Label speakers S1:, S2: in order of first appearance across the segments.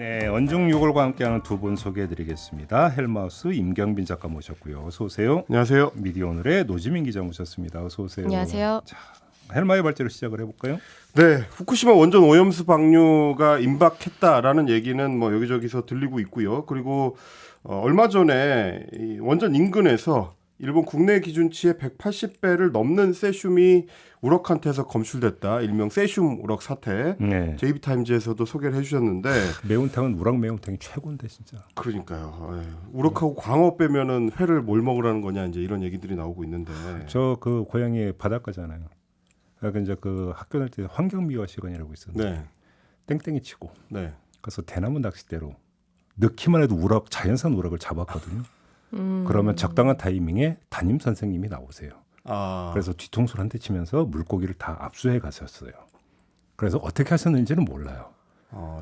S1: 네, 언중유골과 함께하는 두 분 소개해드리겠습니다. 헬마우스 임경빈 작가 모셨고요. 어서 오세요.
S2: 안녕하세요.
S1: 미디어오늘의 노지민 기자 모셨습니다. 어서 오세요.
S3: 안녕하세요.
S1: 자, 헬마의 발제로 시작을 해볼까요?
S2: 네, 후쿠시마 원전 오염수 방류가 임박했다라는 얘기는 뭐 여기저기서 들리고 있고요. 그리고 얼마 전에 이 원전 인근에서 일본 국내 기준치의 180배를 넘는 세슘이 우럭한테서 검출됐다. 일명 세슘 우럭 사태.
S1: 네.
S2: JB타임즈에서도 소개를 해주셨는데
S1: 매운탕은 우럭 매운탕이 최고인데 진짜.
S2: 그러니까요. 예. 우럭하고 광어 빼면은 회를 뭘 먹으라는 거냐 이제 이런 얘기들이 나오고 있는데.
S1: 저 그 고향이 바닷가잖아요. 그러니까 이제 그 학교 다닐 때 환경미화 시간이라고 있었는데
S2: 네,
S1: 땡땡이 치고
S2: 네.
S1: 그래서 대나무 낚싯대로 넣기만 해도 우럭 자연산 우럭을 잡았거든요. 그러면 적당한 타이밍에 담임 선생님이 나오세요.
S2: 아,
S1: 그래서 뒤통수를 한 대 치면서 물고기를 다 압수해 가셨어요. 그래서 어떻게 하셨는지는 몰라요.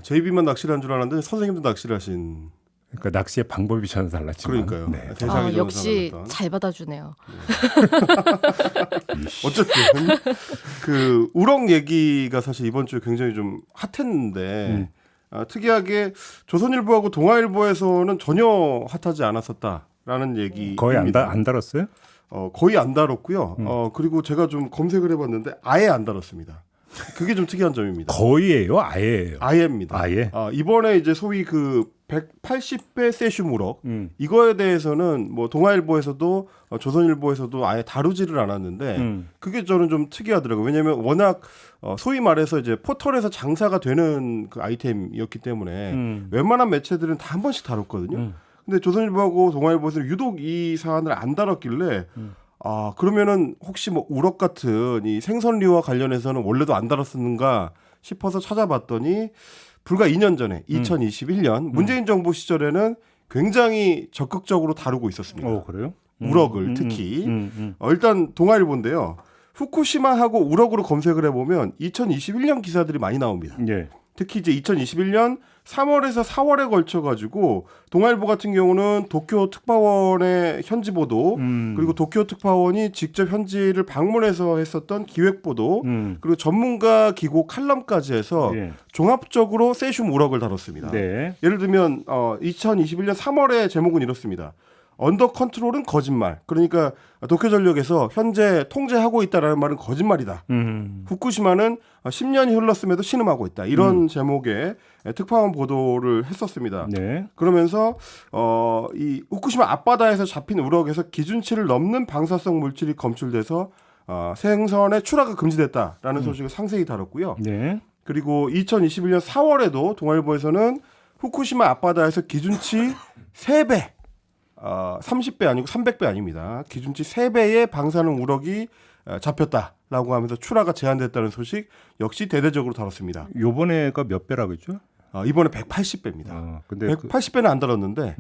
S2: JB만 낚시를 한 줄 알았는데 선생님도 낚시를 하신.
S1: 그러니까 낚시의 방법이 전혀 달랐지만.
S2: 그러니까요.
S1: 네.
S2: 대상이 좀
S3: 역시
S2: 이상하겠다.
S3: 잘 받아주네요.
S2: 어쨌든 그 우럭 얘기가 사실 이번 주에 굉장히 좀 핫했는데 특이하게 조선일보하고 동아일보에서는 전혀 핫하지 않았었다라는 얘기.
S1: 거의 안 달았어요?
S2: 거의 안 다뤘고요. 그리고 제가 좀 검색을 해봤는데 아예 안 다뤘습니다. 그게 좀 특이한 점입니다.
S1: 거의예요, 아예예요.
S2: 아예입니다.
S1: 아예.
S2: 이번에 이제 소위 그 180배 세슘 우럭
S1: 음.
S2: 이거에 대해서는 뭐 동아일보에서도 조선일보에서도 아예 다루지를 않았는데 그게 저는 좀 특이하더라고요. 왜냐하면 워낙 소위 말해서 이제 포털에서 장사가 되는 그 아이템이었기 때문에 웬만한 매체들은 다 한 번씩 다뤘거든요. 근데 조선일보하고 동아일보에서는 유독 이 사안을 안 다뤘길래 그러면은 혹시 뭐 우럭 같은 이 생선류와 관련해서는 원래도 안 다뤘었는가 싶어서 찾아봤더니 불과 2년 전에 2021년 문재인 정부 시절에는 굉장히 적극적으로 다루고 있었습니다.
S1: 그래요?
S2: 우럭을 특히 일단 동아일보인데요. 후쿠시마하고 우럭으로 검색을 해보면 2021년 기사들이 많이 나옵니다.
S1: 예.
S2: 특히 이제 2021년 3월에서 4월에 걸쳐 가지고 동아일보 같은 경우는 도쿄 특파원의 현지 보도 그리고 도쿄 특파원이 직접 현지를 방문해서 했었던 기획 보도 그리고 전문가 기고 칼럼까지 해서
S1: 예.
S2: 종합적으로 세슘 우럭을 다뤘습니다.
S1: 네.
S2: 예를 들면 2021년 3월의 제목은 이렇습니다. 언더 컨트롤은 거짓말. 그러니까 도쿄전력에서 현재 통제하고 있다라는 말은 거짓말이다. 후쿠시마는 10년이 흘렀음에도 신음하고 있다. 이런 제목의 특파원 보도를 했었습니다.
S1: 네.
S2: 그러면서 이 후쿠시마 앞바다에서 잡힌 우럭에서 기준치를 넘는 방사성 물질이 검출돼서 생선의 출하가 금지됐다라는 소식을 상세히 다뤘고요.
S1: 네.
S2: 그리고 2021년 4월에도 동아일보에서는 후쿠시마 앞바다에서 기준치 3배 30배 아니고 300배 아닙니다. 기준치 3배의 방사능 우럭이 잡혔다라고 하면서 출하가 제한됐다는 소식 역시 대대적으로 다뤘습니다.
S1: 요번에가 몇 배라고 했죠?
S2: 이번에 180배입니다.
S1: 근데
S2: 180배는 안 다뤘는데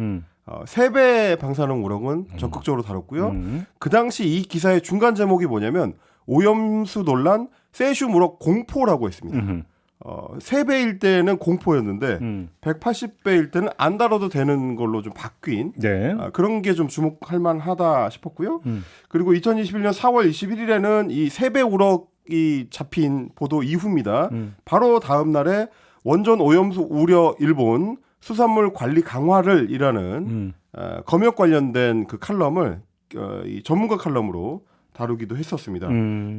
S2: 3배 방사능 우럭은 적극적으로 다뤘고요. 그 당시 이 기사의 중간 제목이 뭐냐면 오염수 논란 세슘 우럭 공포라고 했습니다. 3배일 때는 공포였는데 180배일 때는 안 다뤄도 되는 걸로 좀 바뀐
S1: 네.
S2: 그런 게 좀 주목할 만하다 싶었고요. 그리고 2021년 4월 21일에는 이 3배 우럭이 잡힌 보도 이후입니다. 바로 다음 날에 원전 오염수 우려 일본 수산물 관리 강화를 이라는 검역 관련된 그 칼럼을 이 전문가 칼럼으로 다루기도 했었습니다.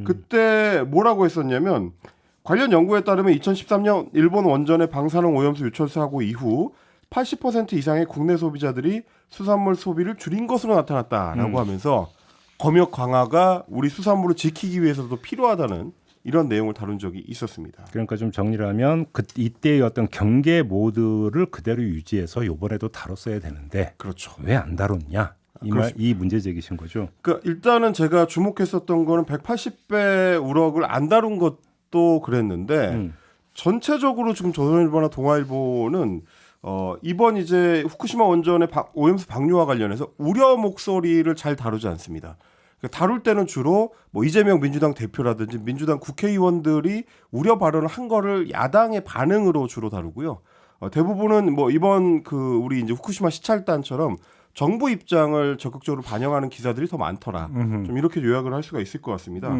S2: 그때 뭐라고 했었냐면 관련 연구에 따르면 2013년 일본 원전의 방사능 오염수 유출 사고 이후 80% 이상의 국내 소비자들이 수산물 소비를 줄인 것으로 나타났다라고 하면서 검역 강화가 우리 수산물을 지키기 위해서도 필요하다는 이런 내용을 다룬 적이 있었습니다.
S1: 그러니까 좀 정리를 하면 이때의 어떤 경계 모드를 그대로 유지해서 이번에도 다뤘어야 되는데
S2: 그렇죠.
S1: 왜 안 다뤘냐? 이 문제 제기신 거죠.
S2: 그러니까 일단은 제가 주목했었던 거는 180배 우럭을 안 다룬 것도 그랬는데 전체적으로 지금 조선일보나 동아일보는 이번 이제 후쿠시마 원전의 오염수 방류와 관련해서 우려 목소리를 잘 다루지 않습니다. 그러니까 다룰 때는 주로 뭐 이재명 민주당 대표라든지 민주당 국회의원들이 우려 발언을 한 거를 야당의 반응으로 주로 다루고요. 대부분은 뭐 이번 그 우리 이제 후쿠시마 시찰단처럼 정부 입장을 적극적으로 반영하는 기사들이 더 많더라. 좀 이렇게 요약을 할 수가 있을 것 같습니다.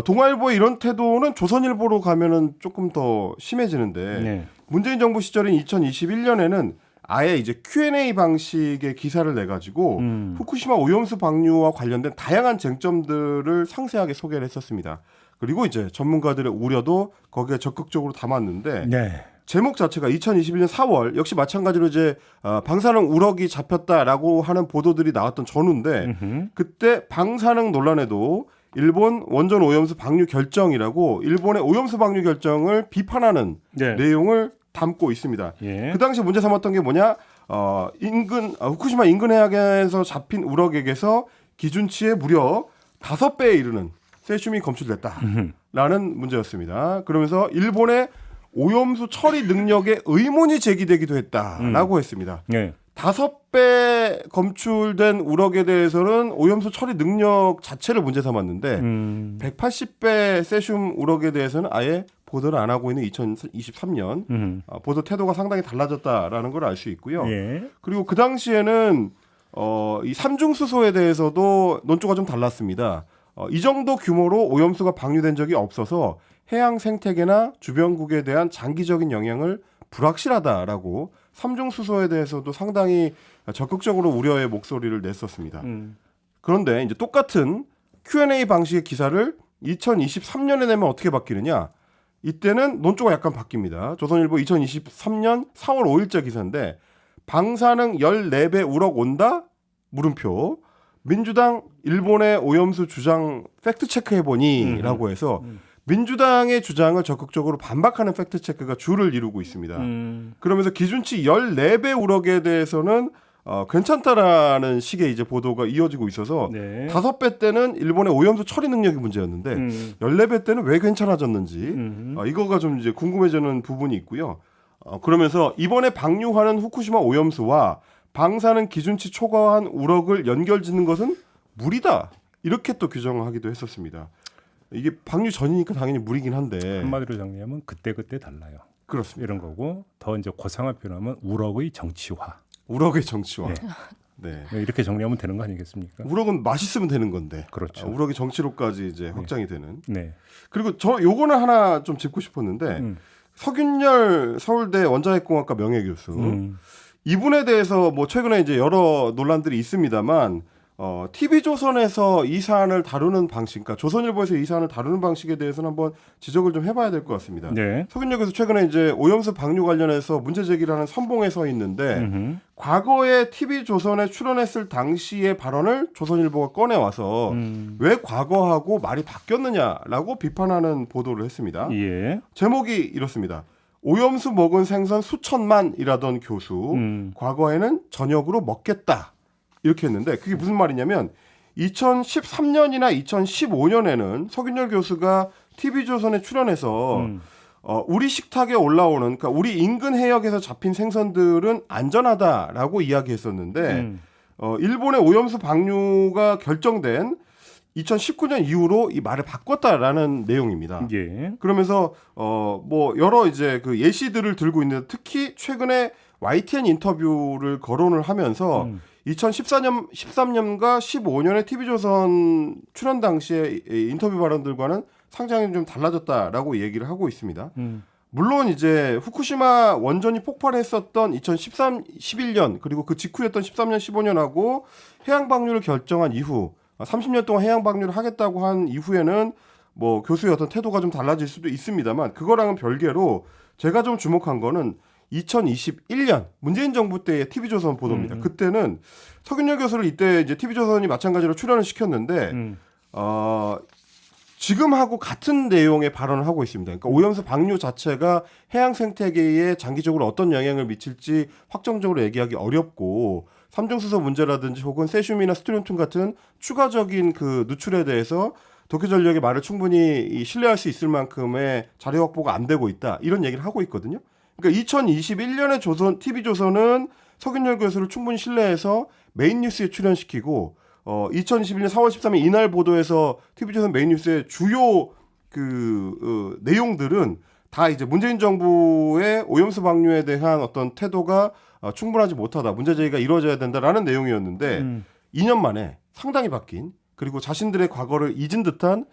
S2: 동아일보의 이런 태도는 조선일보로 가면은 조금 더 심해지는데
S1: 네.
S2: 문재인 정부 시절인 2021년에는 아예 이제 Q&A 방식의 기사를 내 가지고 후쿠시마 오염수 방류와 관련된 다양한 쟁점들을 상세하게 소개를 했었습니다. 그리고 이제 전문가들의 우려도 거기에 적극적으로 담았는데
S1: 네.
S2: 제목 자체가 2021년 4월 역시 마찬가지로 이제 방사능 우럭이 잡혔다라고 하는 보도들이 나왔던 전후인데 그때 방사능 논란에도 일본 원전 오염수 방류 결정이라고 일본의 오염수 방류 결정을 비판하는
S1: 네.
S2: 내용을 담고 있습니다.
S1: 예.
S2: 그 당시 문제 삼았던 게 뭐냐? 후쿠시마 인근 해역에서 잡힌 우럭에게서 기준치의 무려 5배에 이르는 세슘이 검출됐다라는 문제였습니다. 그러면서 일본의 오염수 처리 능력에 의문이 제기되기도 했다라고 했습니다.
S1: 네.
S2: 5배 검출된 우럭에 대해서는 오염수 처리 능력 자체를 문제 삼았는데 180배 세슘 우럭에 대해서는 아예 보도를 안 하고 있는 2023년 보도 태도가 상당히 달라졌다라는 걸 알 수 있고요.
S1: 예.
S2: 그리고 그 당시에는 이 삼중수소에 대해서도 논조가 좀 달랐습니다. 이 정도 규모로 오염수가 방류된 적이 없어서 해양 생태계나 주변국에 대한 장기적인 영향을 불확실하다라고 삼중수소에 대해서도 상당히 적극적으로 우려의 목소리를 냈었습니다. 그런데 이제 똑같은 Q&A 방식의 기사를 2023년에 내면 어떻게 바뀌느냐? 이때는 논조가 약간 바뀝니다. 조선일보 2023년 4월 5일자 기사인데 방사능 14배 우럭 온다? 물음표. 민주당 일본의 오염수 주장 팩트체크 해보니 라고 해서 민주당의 주장을 적극적으로 반박하는 팩트체크가 주를 이루고 있습니다. 그러면서 기준치 14배 우럭에 대해서는 괜찮다라는 식의 이제 보도가 이어지고 있어서
S1: 네.
S2: 5배 때는 일본의 오염수 처리 능력이 문제였는데 14배 때는 왜 괜찮아졌는지 이거가 좀 이제 궁금해지는 부분이 있고요. 그러면서 이번에 방류하는 후쿠시마 오염수와 방사능 기준치 초과한 우럭을 연결짓는 것은 무리다. 이렇게 또 규정하기도 했었습니다. 이게 방류 전이니까 당연히 무리긴 한데
S1: 한마디로 정리하면 그때 달라요.
S2: 그렇습니다.
S1: 이런 거고 더 이제 고상한 표현하면 우럭의 정치화.
S2: 우럭의 정치화.
S1: 네.
S2: 네.
S1: 이렇게 정리하면 되는 거 아니겠습니까?
S2: 우럭은 맛있으면 되는 건데.
S1: 그렇죠.
S2: 우럭이 정치로까지 이제 확장이 되는.
S1: 네.
S2: 그리고 저 요거는 하나 좀 짚고 싶었는데 서균열 서울대 원자핵공학과 명예교수 이분에 대해서 뭐 최근에 이제 여러 논란들이 있습니다만 TV조선에서 이 사안을 다루는 방식, 그러니까 조선일보에서 이 사안을 다루는 방식에 대해서는 한번 지적을 좀 해봐야 될 것 같습니다.
S1: 네.
S2: 서균열 교수 최근에 이제 오염수 방류 관련해서 문제 제기를 하는 선봉에 서 있는데 과거에 TV조선에 출연했을 당시의 발언을 조선일보가 꺼내와서 왜 과거하고 말이 바뀌었느냐라고 비판하는 보도를 했습니다.
S1: 예.
S2: 제목이 이렇습니다. 오염수 먹은 생선 수천만이라던 교수 과거에는 저녁으로 먹겠다 이렇게 했는데 그게 무슨 말이냐면 2013년이나 2015년에는 서균열 교수가 TV조선에 출연해서 우리 식탁에 올라오는 그러니까 우리 인근 해역에서 잡힌 생선들은 안전하다라고 이야기했었는데 일본의 오염수 방류가 결정된 2019년 이후로 이 말을 바꿨다라는 내용입니다.
S1: 예.
S2: 그러면서 뭐 여러 이제 그 예시들을 들고 있는데 특히 최근에 YTN 인터뷰를 거론을 하면서 2014년, 13년과 15년에 TV조선 출연 당시에 인터뷰 발언들과는 상당히 좀 달라졌다라고 얘기를 하고 있습니다. 물론 이제 후쿠시마 원전이 폭발했었던 11년 그리고 그 직후였던 13년, 15년하고 해양 방류를 결정한 이후 30년 동안 해양 방류를 하겠다고 한 이후에는 뭐 교수의 어떤 태도가 좀 달라질 수도 있습니다만 그거랑은 별개로 제가 좀 주목한 거는 2021년 문재인 정부 때의 TV조선 보도입니다. 그때는 서균열 교수를 이때 이제 TV조선이 마찬가지로 출연을 시켰는데 지금하고 같은 내용의 발언을 하고 있습니다. 그러니까 오염수 방류 자체가 해양 생태계에 장기적으로 어떤 영향을 미칠지 확정적으로 얘기하기 어렵고 삼중수소 문제라든지 혹은 세슘이나 스트론튬 같은 추가적인 그 누출에 대해서 도쿄전력의 말을 충분히 신뢰할 수 있을 만큼의 자료 확보가 안 되고 있다. 이런 얘기를 하고 있거든요. 그러니까 2021년에 TV조선은 서균열 교수를 충분히 신뢰해서 메인 뉴스에 출연시키고 2021년 4월 13일 이날 보도에서 TV조선 메인 뉴스의 주요 그 내용들은 다 이제 문재인 정부의 오염수 방류에 대한 어떤 태도가 충분하지 못하다. 문제 제기가 이루어져야 된다라는 내용이었는데 2년 만에 상당히 바뀐 그리고 자신들의 과거를 잊은 듯한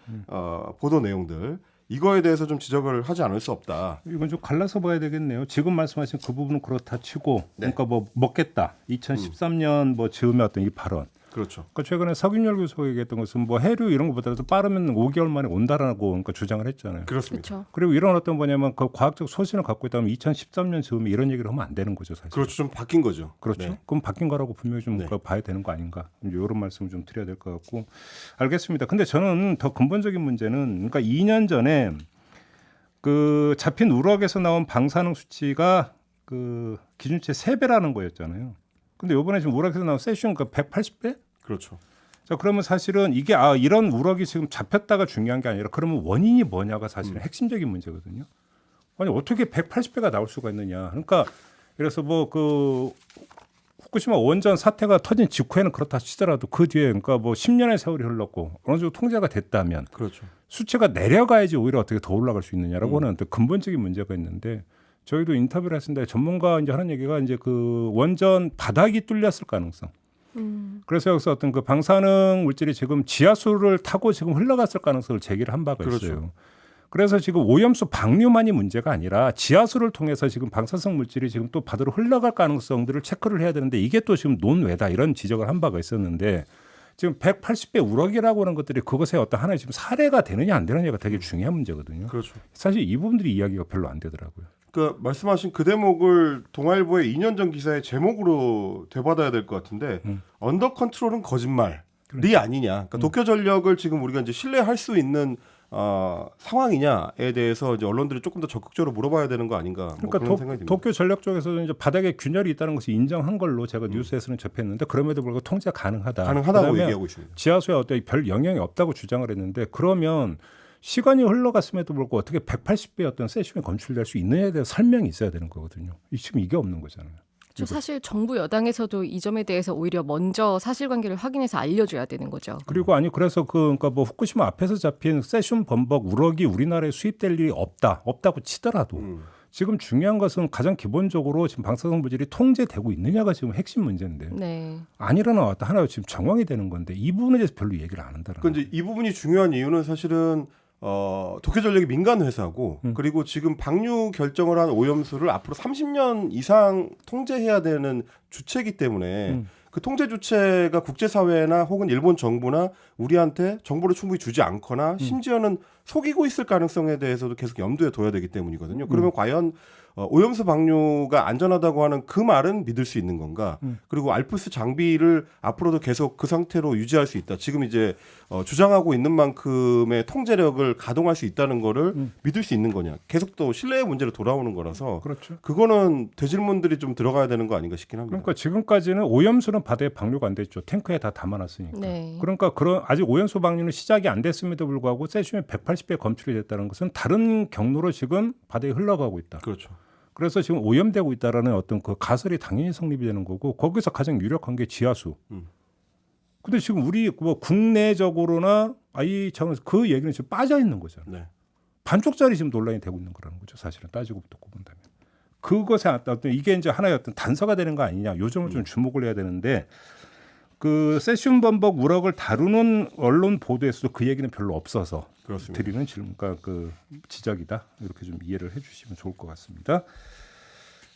S2: 보도 내용들 이거에 대해서 좀 지적을 하지 않을 수 없다.
S1: 이건 좀 갈라서 봐야 되겠네요. 지금 말씀하신 그 부분은 그렇다 치고,
S2: 네.
S1: 그러니까 뭐 먹겠다. 2013년 뭐 즈음에 어떤 이 발언.
S2: 그렇죠.
S1: 그러니까 최근에 석윤열 교수가 얘기했던 것은 뭐 해류 이런 것보다도 빠르면 5개월 만에 온다라고 그러니까 주장을 했잖아요.
S2: 그렇습니다.
S3: 그렇죠.
S1: 그리고 이런 어떤 뭐냐면 그 과학적 소신을 갖고 있다면 2013년 즈음에 이런 얘기를 하면 안 되는 거죠, 사실.
S2: 그렇죠. 좀 바뀐 거죠.
S1: 그렇죠.
S2: 네.
S1: 그럼 바뀐 거라고 분명히 좀
S2: 네.
S1: 봐야 되는 거 아닌가. 이런 말씀을 좀 드려야 될 것 같고. 알겠습니다. 근데 저는 더 근본적인 문제는 그러니까 2년 전에 그 잡힌 우럭에서 나온 방사능 수치가 그 기준치의 3배라는 거였잖아요. 근데 이번에 지금 우럭에서 나온 세슘 그 180배?
S2: 그렇죠.
S1: 자, 그러면 사실은 이게 이런 우럭이 지금 잡혔다가 중요한 게 아니라 그러면 원인이 뭐냐가 사실은 핵심적인 문제거든요. 아니 어떻게 180배가 나올 수가 있느냐. 그러니까 그래서 뭐 그 후쿠시마 원전 사태가 터진 직후에는 그렇다 치더라도 그 뒤에 그러니까 뭐 10년의 세월이 흘렀고 어느 정도 통제가 됐다면
S2: 그렇죠.
S1: 수치가 내려가야지 오히려 어떻게 더 올라갈 수 있느냐라고 하는 또 근본적인 문제가 있는데 저희도 인터뷰를 했습니다. 전문가 이제 하는 얘기가 이제 그 원전 바닥이 뚫렸을 가능성. 그래서 여기서 어떤 그 방사능 물질이 지금 지하수를 타고 지금 흘러갔을 가능성을 제기를 한 바가
S2: 그렇죠.
S1: 있어요. 그래서 지금 오염수 방류만이 문제가 아니라 지하수를 통해서 지금 방사성 물질이 지금 또 바다로 흘러갈 가능성들을 체크를 해야 되는데 이게 또 지금 논외다 이런 지적을 한 바가 있었는데 지금 180배 우럭이라고 하는 것들이 그것에 어떤 하나의 지금 사례가 되느냐 안 되느냐가 되게 중요한 문제거든요.
S2: 그렇죠.
S1: 사실 이 부분들이 이야기가 별로 안 되더라고요.
S2: 그러니까 말씀하신 그 대목을 동아일보의 2년 전 기사의 제목으로 되받아야 될 것 같은데 언더 컨트롤은 거짓말이 아니냐. 그러니까 도쿄전력을 지금 우리가 이제 신뢰할 수 있는 상황이냐에 대해서 이제 언론들이 조금 더 적극적으로 물어봐야 되는 거 아닌가. 뭐
S1: 그러니까
S2: 그런 생각이 듭니다.
S1: 도쿄 전력 쪽에서도 이제 바닥에 균열이 있다는 것을 인정한 걸로 제가 뉴스에서는 접했는데 그럼에도 불구하고 통제가 가능하다.
S2: 가능하다고
S1: 그다음에
S2: 얘기하고 있습니다.
S1: 지하수에 어떤 별 영향이 없다고 주장을 했는데 그러면 시간이 흘러갔음에도 불구하고 어떻게 180배의 어떤 세슘이 검출될 수 있느냐에 대해서 설명이 있어야 되는 거거든요. 지금 이게 없는 거잖아요.
S3: 저 사실 정부 여당에서도 이 점에 대해서 오히려 먼저 사실관계를 확인해서 알려줘야 되는 거죠.
S1: 그리고 그래서 그러니까 뭐 후쿠시마 앞에서 잡힌 세슘 범벅 우럭이 우리나라에 수입될 일이 없다고 치더라도 지금 중요한 것은 가장 기본적으로 지금 방사성 물질이 통제되고 있느냐가 지금 핵심 문제인데
S3: 네.
S1: 아니라는 어떤 하나의 지금 정황이 되는 건데 이 부분에 대해서 별로 얘기를 안 한다는
S2: 그러니까 이제 이 부분이 중요한 이유는 사실은 도쿄전력이 민간 회사고 그리고 지금 방류 결정을 한 오염수를 앞으로 30년 이상 통제해야 되는 주체이기 때문에 그 통제 주체가 국제사회나 혹은 일본 정부나 우리한테 정보를 충분히 주지 않거나 심지어는 속이고 있을 가능성에 대해서도 계속 염두에 둬야 되기 때문이거든요. 그러면 과연 오염수 방류가 안전하다고 하는 그 말은 믿을 수 있는 건가? 그리고 알프스 장비를 앞으로도 계속 그 상태로 유지할 수 있다. 지금 이제 주장하고 있는 만큼의 통제력을 가동할 수 있다는 거를 믿을 수 있는 거냐? 계속 또 신뢰의 문제로 돌아오는 거라서
S1: 그렇죠.
S2: 그거는 대질문들이 좀 들어가야 되는 거 아닌가 싶긴 합니다.
S1: 그러니까 지금까지는 오염수는 바다에 방류가 안 됐죠. 탱크에 다 담아놨으니까.
S3: 네.
S1: 그러니까 아직 오염수 방류는 시작이 안 됐음에도 불구하고 세슘이 180배 검출이 됐다는 것은 다른 경로로 지금 바다에 흘러가고 있다.
S2: 그렇죠.
S1: 그래서 지금 오염되고 있다라는 어떤 그 가설이 당연히 성립이 되는 거고 거기서 가장 유력한 게 지하수. 근데 지금 우리 뭐 국내적으로나 그 얘기는 지금 빠져 있는 거잖아요.
S2: 네.
S1: 반쪽짜리 지금 논란이 되고 있는 거라는 거죠. 사실은 따지고 듣고 본다면. 그것에 어떤 이게 이제 하나의 어떤 단서가 되는 거 아니냐. 요점을 좀 주목을 해야 되는데 그 세슘 범벅 우럭을 다루는 언론 보도에서도 그 얘기는 별로 없어서
S2: 그렇습니다.
S1: 드리는 질문, 그러니까 그 지적이다. 이렇게 좀 이해를 해주시면 좋을 것 같습니다.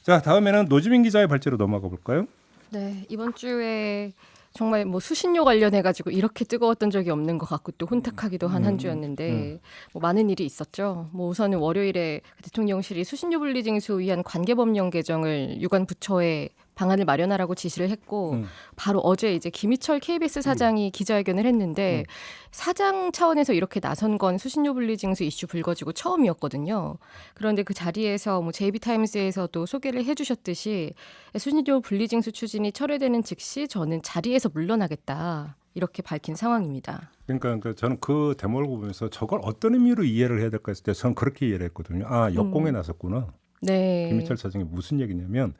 S1: 자, 다음에는 노지민 기자의 발제로 넘어가 볼까요?
S3: 네, 이번 주에 정말 뭐 수신료 관련해 가지고 이렇게 뜨거웠던 적이 없는 것 같고 또 혼탁하기도 한 주였는데 뭐 많은 일이 있었죠. 뭐 우선은 월요일에 대통령실이 수신료 분리징수 위한 관계법령 개정을 유관 부처에 방안을 마련하라고 지시를 했고 바로 어제 이제 김희철 KBS 사장이 기자회견을 했는데 사장 차원에서 이렇게 나선 건 수신료 분리징수 이슈 불거지고 처음이었거든요. 그런데 그 자리에서 뭐 JB타임스에서도 소개를 해주셨듯이 수신료 분리징수 추진이 철회되는 즉시 저는 자리에서 물러나겠다 이렇게 밝힌 상황입니다.
S1: 그러니까 저는 그 대목을 보면서 저걸 어떤 의미로 이해를 해야 될까 했을 때 저는 그렇게 이해를 했거든요. 역공에 나섰구나.
S3: 네.
S1: 김희철 사장이 무슨 얘기냐면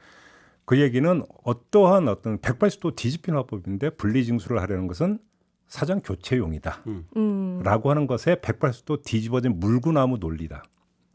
S1: 그 얘기는 어떠한 어떤 180도 뒤집힌 화법인데 분리징수를 하려는 것은 사장 교체용이다. 라고 하는 것에 180도 뒤집어진 물구나무 논리다.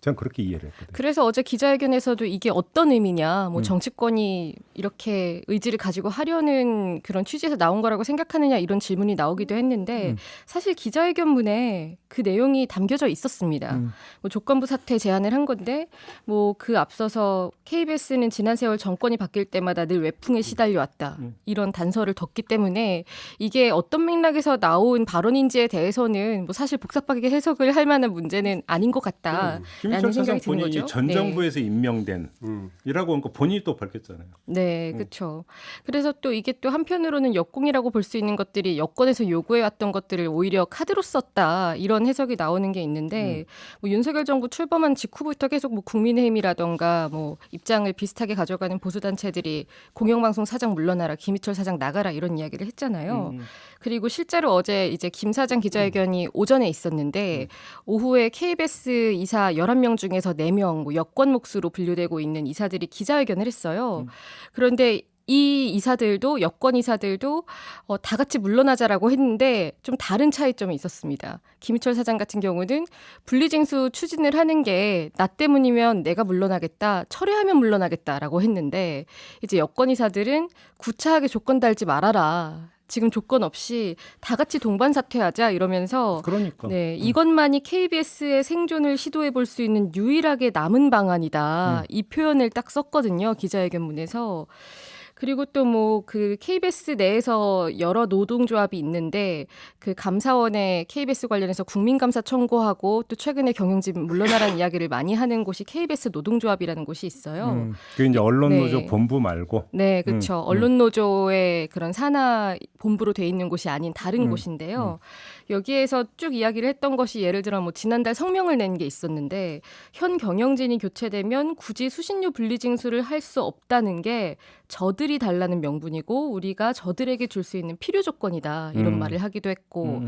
S1: 전 그렇게 이해를 했거든요.
S3: 그래서 어제 기자회견에서도 이게 어떤 의미냐, 뭐 정치권이 이렇게 의지를 가지고 하려는 그런 취지에서 나온 거라고 생각하느냐 이런 질문이 나오기도 했는데 사실 기자회견문에 그 내용이 담겨져 있었습니다. 뭐 조건부 사퇴 제안을 한 건데 뭐 그 앞서서 KBS는 지난 세월 정권이 바뀔 때마다 늘 외풍에 시달려왔다 이런 단서를 뒀기 때문에 이게 어떤 맥락에서 나온 발언인지에 대해서는 뭐 사실 복잡하게 해석을 할 만한 문제는 아닌 것 같다.
S1: 김희철 사장
S3: 생각이 드는
S1: 본인이
S3: 거죠.
S1: 전
S3: 네.
S1: 정부에서 임명된 이라고 하니까 본인이 또 밝혔잖아요.
S3: 네, 그렇죠. 그래서 또 이게 또 한편으로는 역공이라고 볼 수 있는 것들이 여권에서 요구해왔던 것들을 오히려 카드로 썼다 이런 해석이 나오는 게 있는데 뭐 윤석열 정부 출범한 직후부터 계속 뭐 국민의힘이라던가 뭐 입장을 비슷하게 가져가는 보수단체들이 공영방송 사장 물러나라, 김희철 사장 나가라 이런 이야기를 했잖아요. 그리고 실제로 어제 이제 김 사장 기자회견이 오전에 있었는데 오후에 KBS 이사 11명 중에서 4명 뭐 여권 몫으로 분류되고 있는 이사들이 기자회견을 했어요. 그런데 이 이사들도 여권 이사들도 다 같이 물러나자라고 했는데 좀 다른 차이점이 있었습니다. 김희철 사장 같은 경우는 분리징수 추진을 하는 게 나 때문이면 내가 물러나겠다, 철회하면 물러나겠다라고 했는데 이제 여권 이사들은 구차하게 조건 달지 말아라. 지금 조건 없이 다 같이 동반 사퇴하자 이러면서
S1: 그러니까.
S3: 네, 이것만이 KBS의 생존을 시도해 볼 수 있는 유일하게 남은 방안이다. 이 표현을 딱 썼거든요. 기자회견문에서. 그리고 또 뭐 그 KBS 내에서 여러 노동조합이 있는데 그 감사원에 KBS 관련해서 국민감사 청구하고 또 최근에 경영진 물러나라는 이야기를 많이 하는 곳이 KBS 노동조합이라는 곳이 있어요.
S1: 그게 이제 언론노조
S3: 네.
S1: 본부 말고.
S3: 네, 그렇죠. 언론노조의 그런 산하 본부로 돼 있는 곳이 아닌 다른 곳인데요. 여기에서 쭉 이야기를 했던 것이 예를 들어 뭐 지난달 성명을 낸 게 있었는데 현 경영진이 교체되면 굳이 수신료 분리징수를 할 수 없다는 게 저들이 달라는 명분이고 우리가 저들에게 줄 수 있는 필요 조건이다 이런 말을 하기도 했고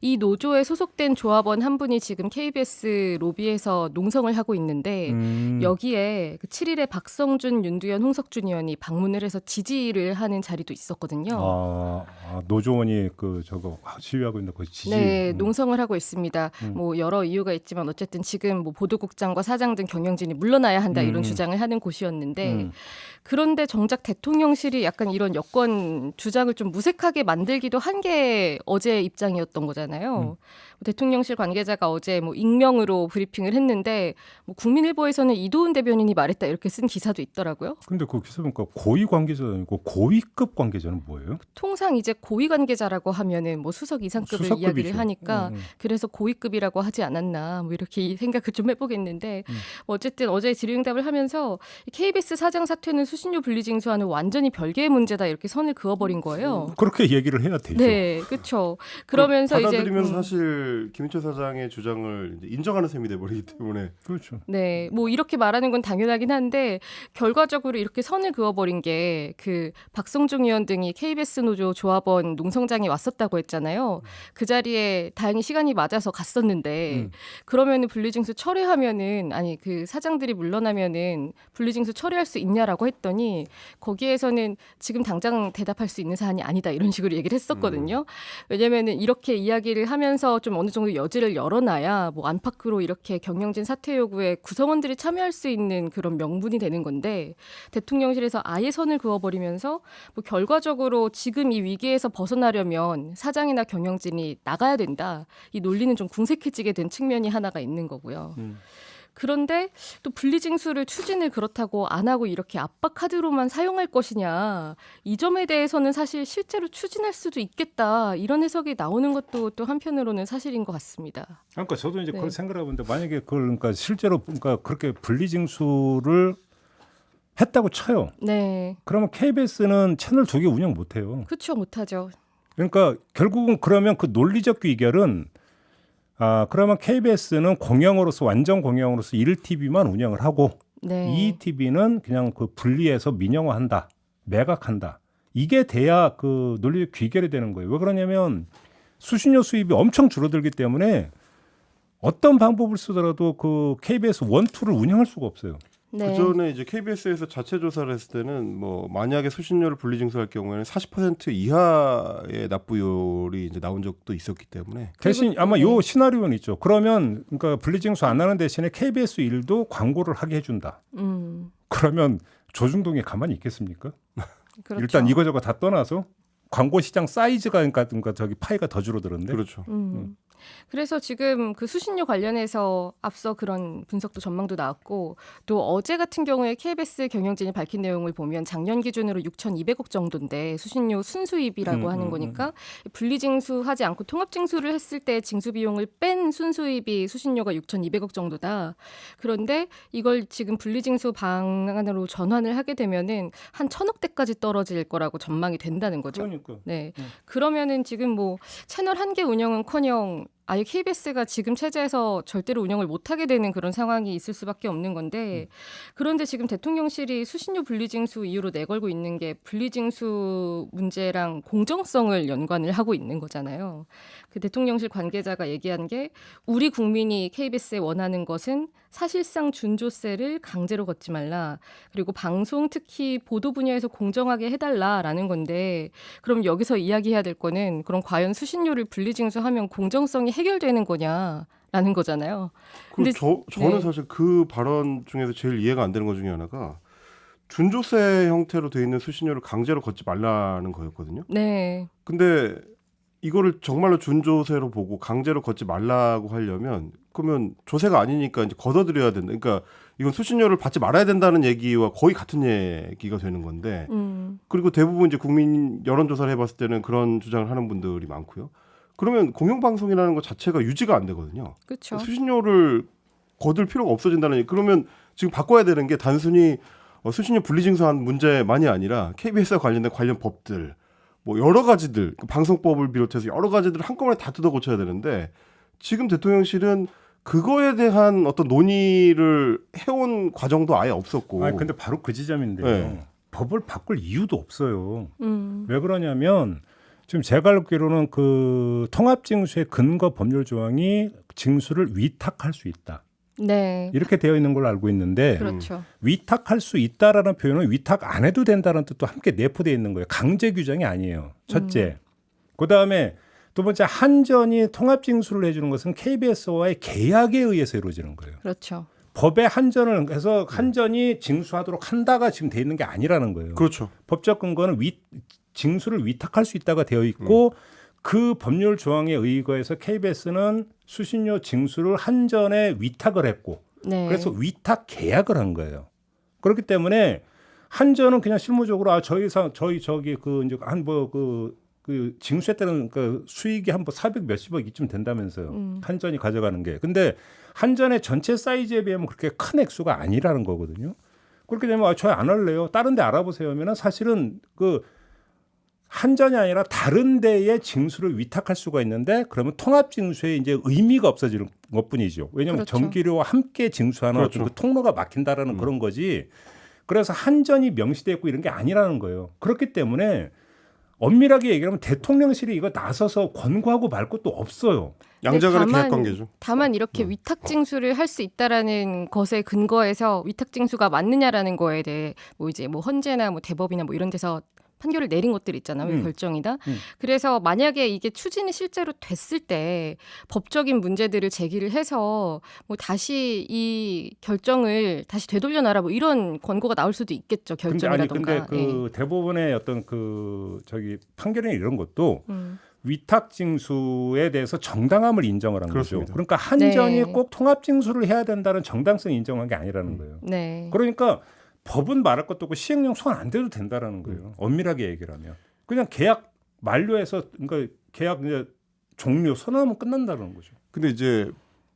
S3: 이 노조에 소속된 조합원 한 분이 지금 KBS 로비에서 농성을 하고 있는데 여기에 그 7일에 박성준, 윤두현, 홍석준 의원이 방문을 해서 지지를 하는 자리도 있었거든요.
S1: 노조원이 그 저거 시위하고 있는 거 지지.
S3: 네, 농성을 하고 있습니다. 뭐 여러 이유가 있지만 어쨌든 지금 뭐 보도국장과 사장 등 경영진이 물러나야 한다 이런 주장을 하는 곳이었는데 그런데 정작 대통령실이 약간 이런 여권 주장을 좀 무색하게 만들기도 한 게 어제 입장이었던 거잖아요. 대통령실 관계자가 어제 뭐 익명으로 브리핑을 했는데 뭐 국민일보에서는 이도훈 대변인이 말했다 이렇게 쓴 기사도 있더라고요.
S1: 근데 그 기사 보니까 고위 관계자가 아니고 고위급 관계자는 뭐예요?
S3: 통상 이제 고위 관계자라고 하면은 뭐 수석 이상급을
S1: 수석급이죠.
S3: 이야기를 하니까 그래서 고위급이라고 하지 않았나 뭐 이렇게 생각을 좀 해보겠는데 뭐 어쨌든 어제 질의응답을 하면서 KBS 사장 사퇴는 수신료 분리징수와는 완전히 별개의 문제다 이렇게 선을 그어버린 거예요.
S1: 그렇게 얘기를 해야 되죠.
S3: 네, 그렇죠. 그러면서 이제
S2: 받아들이면서 사실 김희철 사장의 주장을 이제 인정하는 셈이 돼버리기 때문에
S1: 그렇죠.
S3: 네, 뭐 이렇게 말하는 건 당연하긴 한데 결과적으로 이렇게 선을 그어버린 게 그 박성중 의원 등이 KBS 노조 조합원 농성장에 왔었다고 했잖아요. 그 자리에 다행히 시간이 맞아서 갔었는데 그러면은 분리징수 철회하면은 아니 그 사장들이 물러나면은 분리징수 철회할 수 있냐라고 했더니 거기에서는 지금 당장 대답할 수 있는 사안이 아니다 이런 식으로 얘기를 했었거든요. 왜냐면은 이렇게 이야기를 하면서 좀 어느 정도 여지를 열어놔야 뭐 안팎으로 이렇게 경영진 사퇴 요구에 구성원들이 참여할 수 있는 그런 명분이 되는 건데 대통령실에서 아예 선을 그어버리면서 뭐 결과적으로 지금 이 위기에서 벗어나려면 사장이나 경영진이 나가야 된다. 이 논리는 좀 궁색해지게 된 측면이 하나가 있는 거고요. 그런데 또 분리징수를 추진을 그렇다고 안 하고 이렇게 압박 카드로만 사용할 것이냐 이 점에 대해서는 사실 실제로 추진할 수도 있겠다 이런 해석이 나오는 것도 또 한편으로는 사실인 것 같습니다.
S1: 그러니까 저도 이제
S3: 네.
S1: 그걸 생각해보는데 만약에 그걸 그러니까 실제로 그러니까 그렇게 분리징수를 했다고 쳐요.
S3: 네,
S1: 그러면 KBS는 채널 2개 운영 못해요.
S3: 그렇죠, 못하죠.
S1: 그러니까 결국은 그러면 그 논리적 귀결은 그러면 KBS는 공영으로서 완전 공영으로서 1TV만 운영을 하고
S3: 네.
S1: 2TV는 그냥 그 분리해서 민영화한다, 매각한다. 이게 돼야 그 논리적 귀결이 되는 거예요. 왜 그러냐면 수신료 수입이 엄청 줄어들기 때문에 어떤 방법을 쓰더라도 그 KBS 1, 2를 운영할 수가 없어요.
S3: 네.
S2: 그전에 이제 KBS에서 자체 조사를 했을 때는 뭐 만약에 수신료를 분리징수할 경우에는 40% 이하의 납부율이 이제 나온 적도 있었기 때문에
S1: 대신 아마
S3: 네.
S1: 요 시나리오는 있죠. 그러면 그러니까 분리징수 안 하는 대신에 KBS 일도 광고를 하게 해준다. 그러면 조중동이 가만히 있겠습니까?
S3: 그렇죠.
S1: 일단 이거저거 다 떠나서 광고 시장 사이즈가 그러니까 저기 파이가 더 줄어드는데.
S2: 그렇죠.
S3: 그래서 지금 그 수신료 관련해서 앞서 그런 분석도 전망도 나왔고 또 어제 같은 경우에 KBS 경영진이 밝힌 내용을 보면 작년 기준으로 6,200억 정도인데 수신료 순수입이라고 하는 거니까 분리징수하지 않고 통합징수를 했을 때 징수 비용을 뺀 순수입이 수신료가 6,200억 정도다. 그런데 이걸 지금 분리징수 방안으로 전환을 하게 되면은 한 1,000억대까지 떨어질 거라고 전망이 된다는 거죠.
S1: 그러니까.
S3: 네. 그러면은 지금 뭐 채널 한 개 운영은커녕 아예 KBS가 지금 체제에서 절대로 운영을 못하게 되는 그런 상황이 있을 수밖에 없는 건데 그런데 지금 대통령실이 수신료 분리징수 이유로 내걸고 있는 게 분리징수 문제랑 공정성을 연관을 하고 있는 거잖아요. 그 대통령실 관계자가 얘기한 게 우리 국민이 KBS에 원하는 것은 사실상 준조세를 강제로 걷지 말라. 그리고 방송 특히 보도 분야에서 공정하게 해달라라는 건데 그럼 여기서 이야기해야 될 거는 그럼 과연 수신료를 분리징수하면 공정성이 해결되는 거냐라는 거잖아요. 근데
S2: 저는
S3: 네.
S2: 사실 그 발언 중에서 제일 이해가 안 되는 것 중에 하나가 준조세 형태로 돼 있는 수신료를 강제로 걷지 말라는 거였거든요.
S3: 네.
S2: 근데 이거를 정말로 준조세로 보고 강제로 걷지 말라고 하려면 그러면 조세가 아니니까 이제 걷어들여야 된다. 그러니까 이건 수신료를 받지 말아야 된다는 얘기와 거의 같은 얘기가 되는 건데 그리고 대부분 이제 국민 여론조사를 해봤을 때는 그런 주장을 하는 분들이 많고요. 그러면 공영방송이라는 것 자체가 유지가 안 되거든요.
S3: 그렇죠.
S2: 수신료를 거둘 필요가 없어진다는 얘기. 그러면 지금 바꿔야 되는 게 단순히 수신료 분리징수한 문제만이 아니라 KBS와 관련된 관련 법들 뭐 여러 가지들 방송법을 비롯해서 여러 가지들을 한꺼번에 다 뜯어 고쳐야 되는데 지금 대통령실은 그거에 대한 어떤 논의를 해온 과정도 아예 없었고.
S1: 아 근데 바로 그 지점인데요.
S2: 네.
S1: 법을 바꿀 이유도 없어요. 왜 그러냐면 지금 제가 알기로는 그 통합징수의 근거 법률 조항이 징수를 위탁할 수 있다.
S3: 네.
S1: 이렇게 되어 있는 걸로 알고 있는데
S3: 그렇죠.
S1: 위탁할 수 있다라는 표현은 위탁 안 해도 된다는 뜻도 함께 내포되어 있는 거예요. 강제 규정이 아니에요. 첫째. 그다음에 두 번째 한전이 통합징수를 해주는 것은 KBS와의 계약에 의해서 이루어지는 거예요.
S3: 그렇죠.
S1: 법에 한전을 해서 한전이 징수하도록 한다가 지금 돼 있는 게 아니라는 거예요.
S2: 그렇죠.
S1: 법적 근거는 징수를 위탁할 수 있다가 되어 있고 그 법률 조항에 의거해서 KBS는 수신료 징수를 한전에 위탁을 했고
S3: 네.
S1: 그래서 위탁 계약을 한 거예요. 그렇기 때문에 한전은 그냥 실무적으로 저희 저기 그 이제 그 징수했다는 그 수익이 한 400 몇십억 이쯤 된다면서요. 한전이 가져가는 게. 근데 한전의 전체 사이즈에 비하면 그렇게 큰 액수가 아니라는 거거든요. 그렇게 되면 저희 안 할래요. 다른 데 알아보세요 하면은 사실은 그 한전이 아니라 다른 데에 징수를 위탁할 수가 있는데 그러면 통합징수에 이제 의미가 없어지는 것뿐이죠. 왜냐하면
S3: 그렇죠.
S1: 전기료와 함께 징수하는
S2: 그렇죠.
S1: 어떤 그 통로가 막힌다라는 그런 거지. 그래서 한전이 명시되어 있고 이런 게 아니라는 거예요. 그렇기 때문에 엄밀하게 얘기하면 대통령실이 이거 나서서 권고하고 말 것도 없어요.
S2: 양자간의
S3: 네,
S2: 계약 관계죠.
S3: 다만 이렇게 위탁징수를 할 수 있다라는 것에 근거해서 위탁징수가 맞느냐라는 거에 대해 뭐 이제 뭐 헌재나 뭐 대법이나 뭐 이런 데서 판결을 내린 것들 있잖아요. 결정이다. 그래서 만약에 이게 추진이 실제로 됐을 때 법적인 문제들을 제기를 해서 뭐 다시 이 결정을 다시 되돌려놔라 뭐 이런 권고가 나올 수도 있겠죠. 결정이라던가.
S1: 근데 그 대법원의 어떤 그 저기 판결이나 이런 것도 위탁징수에 대해서 정당함을 인정을 한
S2: 그렇습니다.
S1: 거죠. 그러니까 한전이
S3: 네.
S1: 꼭 통합징수를 해야 된다는 정당성 인정한 게 아니라는 거예요.
S3: 네.
S1: 그러니까 법은 말할 것도 없고 시행령 손 안 대도 된다라는 거예요. 엄밀하게 얘기를 하면. 그냥 계약 만료해서 그러니까 계약 이제 종료 선언하면 끝난다는 거죠.
S2: 근데 이제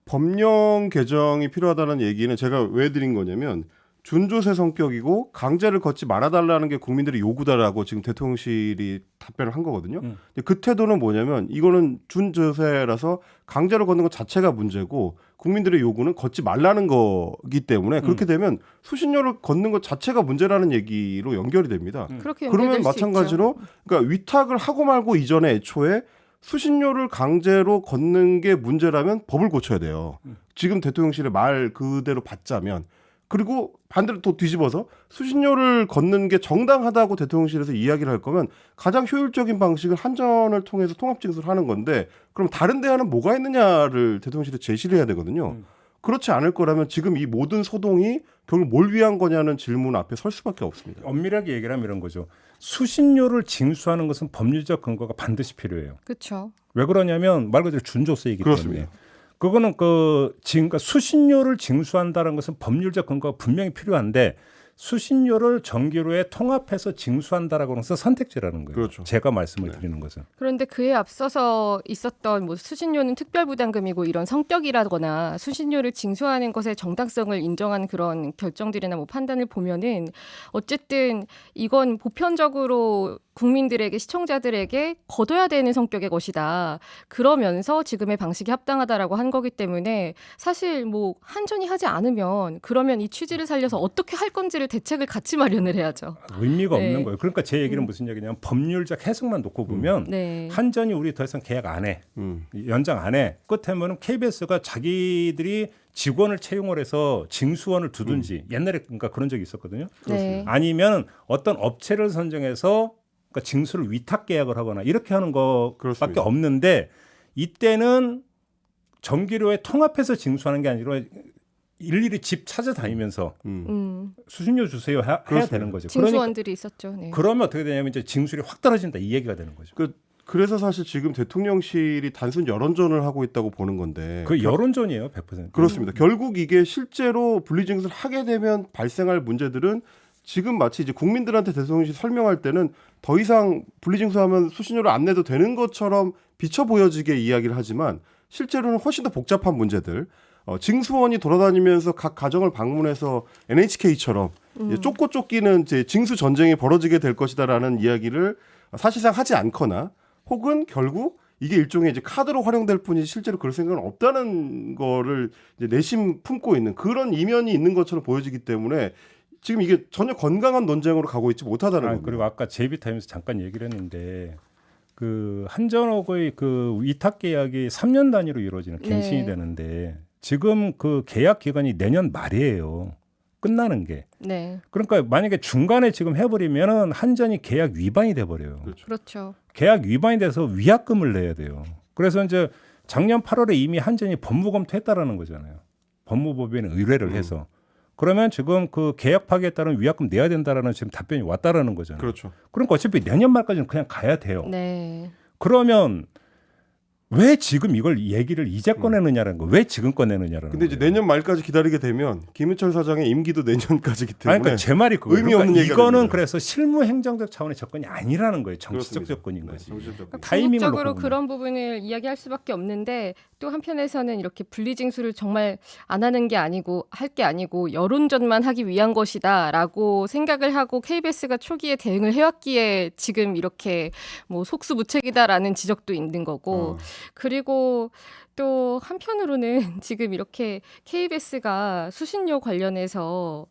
S2: 법령 개정이 필요하다는 얘기는 제가 왜 드린 거냐면 준조세 성격이고 강제를 걷지 말아달라는 게 국민들의 요구다라고 지금 대통령실이 답변을 한 거거든요. 근데 그 태도는 뭐냐면 이거는 준조세라서 강제로 걷는 것 자체가 문제고 국민들의 요구는 걷지 말라는 거기 때문에 그렇게 되면 수신료를 걷는 것 자체가 문제라는 얘기로 연결이 됩니다.
S3: 그렇게
S2: 그러면
S3: 연결될 수
S2: 마찬가지로 그러니까 위탁을 하고 말고 이전에 애초에 수신료를 강제로 걷는 게 문제라면 법을 고쳐야 돼요. 지금 대통령실의 말 그대로 받자면 그리고 반대로 또 뒤집어서 수신료를 걷는 게 정당하다고 대통령실에서 이야기를 할 거면 가장 효율적인 방식은 한전을 통해서 통합징수를 하는 건데 그럼 다른 대안은 뭐가 있느냐를 대통령실에 제시를 해야 되거든요. 그렇지 않을 거라면 지금 이 모든 소동이 결국 뭘 위한 거냐는 질문 앞에 설 수밖에 없습니다.
S1: 엄밀하게 얘기를 하면 이런 거죠. 수신료를 징수하는 것은 법률적 근거가 반드시 필요해요.
S3: 그렇죠.
S1: 왜 그러냐면 말 그대로 준조세이기
S2: 그렇습니다.
S1: 때문에. 그거는 그러니까 수신료를 징수한다는 것은 법률적 근거가 분명히 필요한데 수신료를 전기료에 통합해서 징수한다라고 하는 것은 선택지라는 거예요.
S2: 그렇죠.
S1: 제가 말씀을 드리는 것은.
S3: 그런데 그에 앞서서 있었던 뭐 수신료는 특별부담금이고 이런 성격이라거나 수신료를 징수하는 것의 정당성을 인정하는 그런 결정들이나 뭐 판단을 보면은 어쨌든 이건 보편적으로 국민들에게 시청자들에게 거둬야 되는 성격의 것이다. 그러면서 지금의 방식이 합당하다라고 한 거기 때문에 사실 뭐 한전이 하지 않으면 그러면 이 취지를 살려서 어떻게 할 건지를 대책을 같이 마련을 해야죠.
S1: 의미가
S3: 네.
S1: 없는 거예요. 그러니까 제 얘기는 무슨 얘기냐면 법률적 해석만 놓고 보면
S3: 네.
S1: 한전이 우리 더 이상 계약 안 해. 연장 안 해. 끝에는 KBS가 자기들이 직원을 채용을 해서 징수원을 두든지 옛날에 그러니까 그런 적이 있었거든요.
S3: 네.
S1: 아니면 어떤 업체를 선정해서 그러니까 징수를 위탁 계약을 하거나 이렇게 하는 것밖에
S2: 그렇습니다.
S1: 없는데 이때는 전기료에 통합해서 징수하는 게 아니라 일일이 집 찾아다니면서 수신료 주세요 해야
S2: 그렇습니다.
S1: 되는 거죠.
S3: 징수원들이 있었죠. 네.
S1: 그러면 어떻게 되냐면 이제 징수율이 확 떨어진다 이 얘기가 되는 거죠.
S2: 그래서 사실 지금 대통령실이 단순 여론전을 하고 있다고 보는 건데
S1: 그 여론전이에요, 100%.
S2: 그렇습니다. 결국 이게 실제로 분리징수를 하게 되면 발생할 문제들은 지금 마치 이제 국민들한테 대통령실이 설명할 때는 더 이상 분리징수하면 수신료를 안 내도 되는 것처럼 비춰 보여지게 이야기를 하지만 실제로는 훨씬 더 복잡한 문제들 징수원이 돌아다니면서 각 가정을 방문해서 NHK처럼 쫓고 쫓기는 이제 징수 전쟁이 벌어지게 될 것이다라는 이야기를 사실상 하지 않거나 혹은 결국 이게 일종의 이제 카드로 활용될 뿐이지 실제로 그럴 생각은 없다는 거를 이제 내심 품고 있는 그런 이면이 있는 것처럼 보여지기 때문에 지금 이게 전혀 건강한 논쟁으로 가고 있지 못하다는 겁니다.
S1: 그리고 아까 JB타임에서 잠깐 얘기를 했는데 그 한전하고의 그 위탁 계약이 3년 단위로 이루어지는 갱신이
S3: 네.
S1: 되는데 지금 그 계약 기간이 내년 말이에요. 끝나는 게.
S3: 네.
S1: 그러니까 만약에 중간에 지금 해버리면은 한전이 계약 위반이 돼버려요.
S3: 그렇죠.
S1: 계약 위반이 돼서 위약금을 내야 돼요. 그래서 이제 작년 8월에 이미 한전이 법무 검토했다라는 거잖아요. 법무법인에 의뢰를 해서. 그러면 지금 그 계약 파기에 따른 위약금 내야 된다라는 지금 답변이 왔다라는 거잖아요.
S2: 그렇죠.
S1: 그러니까 어차피 내년 말까지는 그냥 가야 돼요.
S3: 네.
S1: 그러면 왜 지금 이걸 얘기를 이제 꺼내느냐라는 거. 왜 지금 꺼내느냐라는
S2: 근데 이제
S1: 거예요.
S2: 내년 말까지 기다리게 되면 김은철 사장의 임기도 내년까지기 때문에
S1: 아니, 그러니까 제 말이 그거예요.
S2: 의미 없는
S1: 그러니까
S2: 얘기가
S1: 이거는
S2: 됩니다.
S1: 그래서 실무 행정적 차원의 접근이 아니라는 거예요. 정치적
S2: 그렇습니다.
S1: 접근인 거지.
S2: 정치적 접근.
S1: 타이밍을
S3: 궁극적으로
S1: 놓고 보면.
S3: 그런 부분을 이야기할 수밖에 없는데 또 한편에서는 이렇게 분리징수를 정말 안 하는 게 아니고 할 게 아니고 여론전만 하기 위한 것이다라고 생각을 하고 KBS가 초기에 대응을 해왔기에 지금 이렇게 뭐 속수무책이다라는 지적도 있는 거고 그리고 또 한편으로는 지금 이렇게 KBS가 수신료 관련해서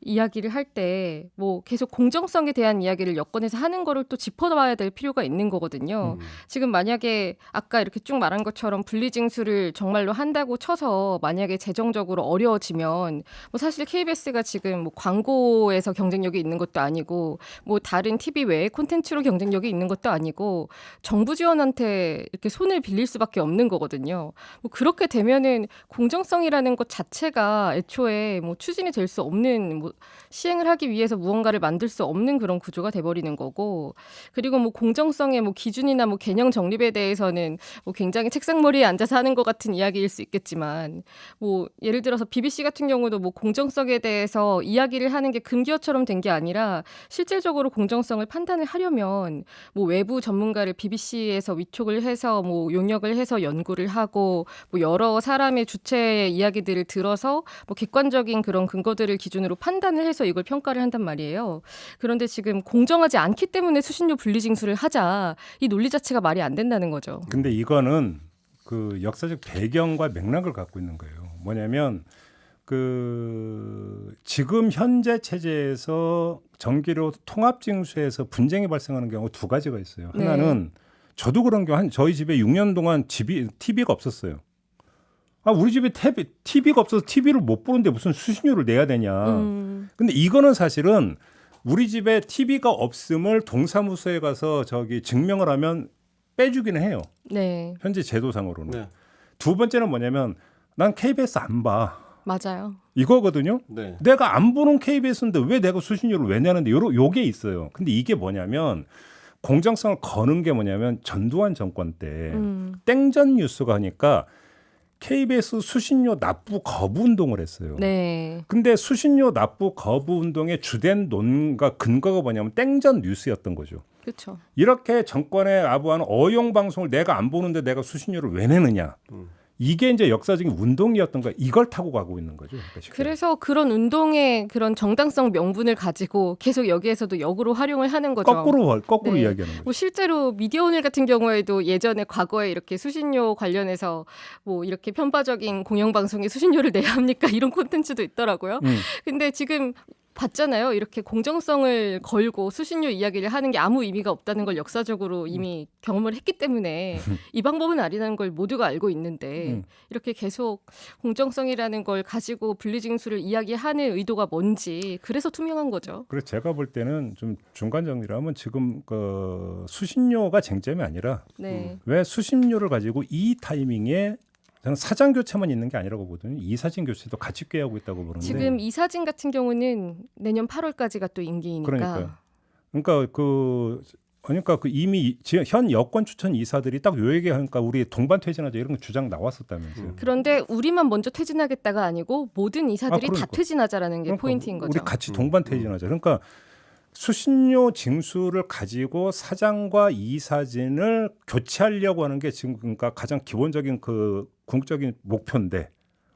S3: 이야기를 할 때 뭐 계속 공정성에 대한 이야기를 여권에서 하는 거를 또 짚어봐야 될 필요가 있는 거거든요. 지금 만약에 아까 이렇게 쭉 말한 것처럼 분리징수를 정말로 한다고 쳐서 만약에 재정적으로 어려워지면 뭐 사실 KBS가 지금 뭐 광고에서 경쟁력이 있는 것도 아니고 뭐 다른 TV 외에 콘텐츠로 경쟁력이 있는 것도 아니고 정부 지원한테 이렇게 손을 빌릴 수밖에 없는 거거든요. 뭐 그렇게 되면은 공정성이라는 것 자체가 애초에 뭐 추진이 될 수 없는 뭐 시행을 하기 위해서 무언가를 만들 수 없는 그런 구조가 돼버리는 거고 그리고 뭐 공정성의 뭐 기준이나 뭐 개념 정립에 대해서는 뭐 굉장히 책상머리에 앉아서 하는 것 같은 이야기일 수 있겠지만 뭐 예를 들어서 BBC 같은 경우도 뭐 공정성에 대해서 이야기를 하는 게 금기어처럼 된 게 아니라 실질적으로 공정성을 판단을 하려면 뭐 외부 전문가를 BBC에서 위촉을 해서 뭐 용역을 해서 연구를 하고 뭐 여러 사람의 주체의 이야기들을 들어서 뭐 객관적인 그런 근거들을 기준으로 판단을 해서 이걸 평가를 한단 말이에요. 그런데 지금 공정하지 않기 때문에 수신료 분리징수를 하자 이 논리 자체가 말이 안 된다는 거죠.
S1: 근데 이거는 그 역사적 배경과 맥락을 갖고 있는 거예요. 뭐냐면 그 지금 현재 체제에서 전기료 통합징수에서 분쟁이 발생하는 경우 두 가지가 있어요. 하나는 저도 그런 경우 저희 집에 6년 동안 TV가 없었어요. 우리 집에 TV가 없어서 TV를 못 보는데 무슨 수신료를 내야 되냐. 근데 이거는 사실은 우리 집에 TV가 없음을 동사무소에 가서 증명을 하면 빼주기는 해요.
S3: 네,
S1: 현재 제도상으로는.
S2: 네.
S1: 두 번째는 뭐냐면 난 KBS 안 봐.
S3: 맞아요.
S1: 이거거든요.
S2: 네.
S1: 내가 안 보는 KBS인데 왜 내가 수신료를 왜 내는데 요게 있어요. 근데 이게 뭐냐면 공정성을 거는 게 뭐냐면 전두환 정권 때 땡전 뉴스가 하니까 KBS 수신료 납부 거부 운동을 했어요.
S3: 네,
S1: 근데 수신료 납부 거부 운동의 주된 논과 근거가 뭐냐면 땡전 뉴스였던 거죠.
S3: 그렇죠.
S1: 이렇게 정권에 아부하는 어용 방송을 내가 안 보는데 내가 수신료를 왜 내느냐. 이게 이제 역사적인 운동이었던 거야. 이걸 타고 가고 있는 거죠. 그러니까 쉽게.
S3: 그래서 그런 운동의 그런 정당성 명분을 가지고 계속 여기에서도 역으로 활용을 하는 거죠.
S1: 거꾸로
S3: 네.
S1: 이야기하는 거죠.
S3: 뭐 실제로 미디어오늘 같은 경우에도 예전에 과거에 이렇게 수신료 관련해서 뭐 이렇게 편파적인 공영방송에 수신료를 내야 합니까? 이런 콘텐츠도 있더라고요. 근데 지금 봤잖아요. 이렇게 공정성을 걸고 수신료 이야기를 하는 게 아무 의미가 없다는 걸 역사적으로 이미 경험을 했기 때문에 이 방법은 아니라는 걸 모두가 알고 있는데 이렇게 계속 공정성이라는 걸 가지고 분리징수를 이야기하는 의도가 뭔지 그래서 투명한 거죠.
S1: 그래서 제가 볼 때는 좀 중간 정리를 하면 지금 그 수신료가 쟁점이 아니라
S3: 네.
S1: 왜 수신료를 가지고 이 타이밍에 저는 사장 교체만 있는 게 아니라고 보거든요. 이사진 교체도 같이 꾀하고 있다고 보는데.
S3: 지금 이사진 같은 경우는 내년 8월까지가 또 임기이니까.
S1: 그러니까 이미 현 여권 추천 이사들이 딱 요 얘기하니까 우리 동반 퇴진하자 이런 거 주장 나왔었다면서요.
S3: 그런데 우리만 먼저 퇴진하겠다가 아니고 모든 이사들이
S1: 그러니까.
S3: 다 퇴진하자라는 게 포인트인 거죠.
S1: 우리 같이 동반 퇴진하자. 그러니까 수신료 징수를 가지고 사장과 이사진을 교체하려고 하는 게 지금 그러니까 가장 기본적인 그 궁극적인 목표인데